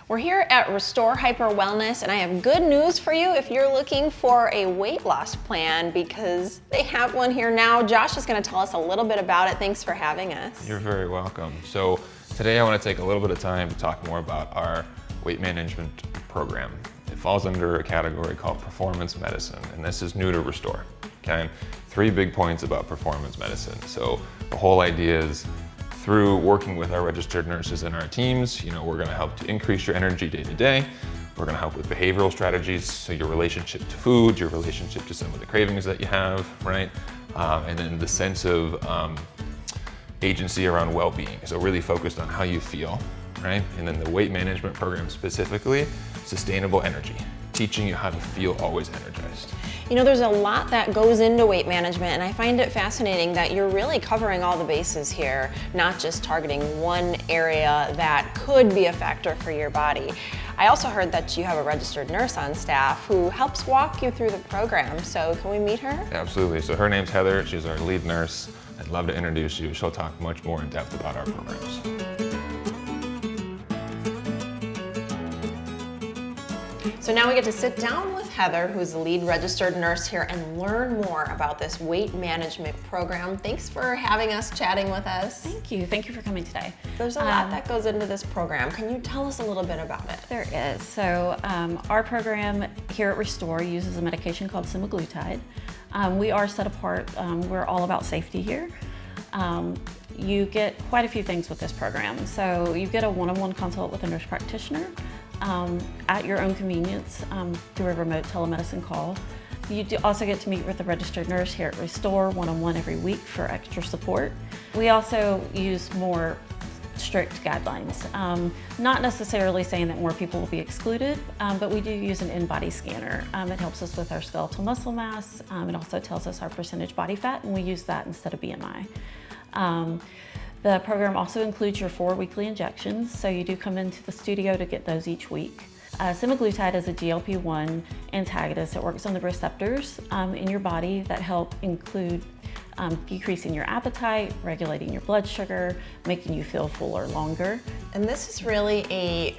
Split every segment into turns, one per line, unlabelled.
We're here at Restore Hyper Wellness, and I have good news for you if you're looking for a weight loss plan, because they have one here now. Josh is going to tell us a little bit about it. Thanks for having us.
You're very welcome. So today I want to take a little bit of time to talk more about our weight management program. It falls under a category called performance medicine, and this is new to Restore. Okay, 3 big points about performance medicine. So the whole idea is, through working with our registered nurses and our teams, we're going to help to increase your energy day to day. We're going to help with behavioral strategies, so your relationship to food, your relationship to some of the cravings that you have, right? And then the sense of agency around well-being. So really focused on how you feel, right? And then the weight management program specifically, sustainable energy, teaching you how to feel always energized.
There's a lot that goes into weight management, and I find it fascinating that you're really covering all the bases here, not just targeting one area that could be a factor for your body. I also heard that you have a registered nurse on staff who helps walk you through the program, so can we meet her?
Absolutely. So her name's Heather. She's our lead nurse. I'd love to introduce you. She'll talk much more in depth about our programs.
So now we get to sit down with Heather, who's the lead registered nurse here, and learn more about this weight management program. Thanks for having us, chatting with us.
Thank you. Thank you for coming today.
There's a lot that goes into this program. Can you tell us a little bit about it?
There is. So our program here at Restore uses a medication called semaglutide. We are set apart. We're all about safety here. You get quite a few things with this program. So you get a one-on-one consult with a nurse practitioner at your own convenience through a remote telemedicine call. You do also get to meet with a registered nurse here at Restore one-on-one every week for extra support. We also use more strict guidelines, not necessarily saying that more people will be excluded, but we do use an in-body scanner. It helps us with our skeletal muscle mass. It also tells us our percentage body fat, and we use that instead of BMI. The program also includes your 4 weekly injections, so you do come into the studio to get those each week. Semaglutide is a GLP-1 antagonist. It works on the receptors in your body that help include decreasing your appetite, regulating your blood sugar, making you feel fuller longer.
And this is really a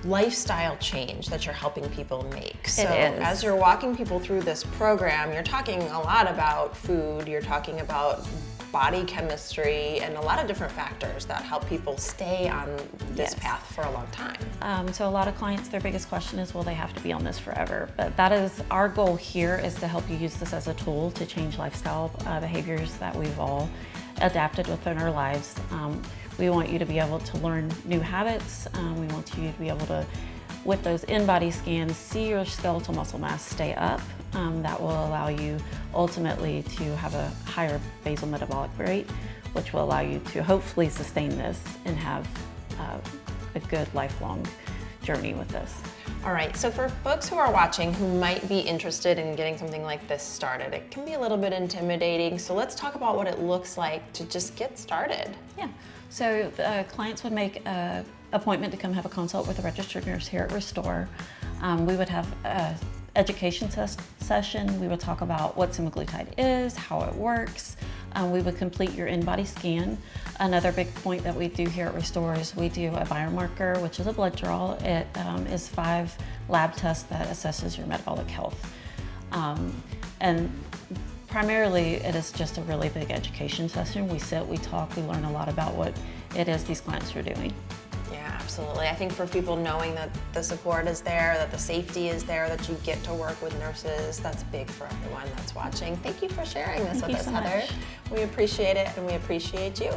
lifestyle change that you're helping people make. So
It is.
As you're walking people through this program, you're talking a lot about food, you're talking about body chemistry, and a lot of different factors that help people stay on this path for a long time.
So a lot of clients, their biggest question is, will they have to be on this forever? But that is our goal here, is to help you use this as a tool to change lifestyle behaviors that we've all adapted within our lives. We want you to be able to learn new habits. We want you to be able to, with those in-body scans, see your skeletal muscle mass stay up. That will allow you ultimately to have a higher basal metabolic rate, which will allow you to hopefully sustain this and have a good lifelong journey with this.
All right, so for folks who are watching who might be interested in getting something like this started, it can be a little bit intimidating. So let's talk about what it looks like to just get started.
Yeah, so clients would make an appointment to come have a consult with a registered nurse here at Restore. We would have a education session. We would talk about what semaglutide is, how it works. We would complete your in-body scan. Another big point that we do here at Restore is we do a biomarker, which is a blood draw. It is 5 lab tests that assesses your metabolic health. And primarily, it is just a really big education session. We sit, we talk, we learn a lot about what it is these clients are doing.
Yeah, absolutely. I think for people knowing that the support is there, that the safety is there, that you get to work with nurses, that's big for everyone that's watching. Thank you for sharing this with us, Heather. We appreciate it, and we appreciate you.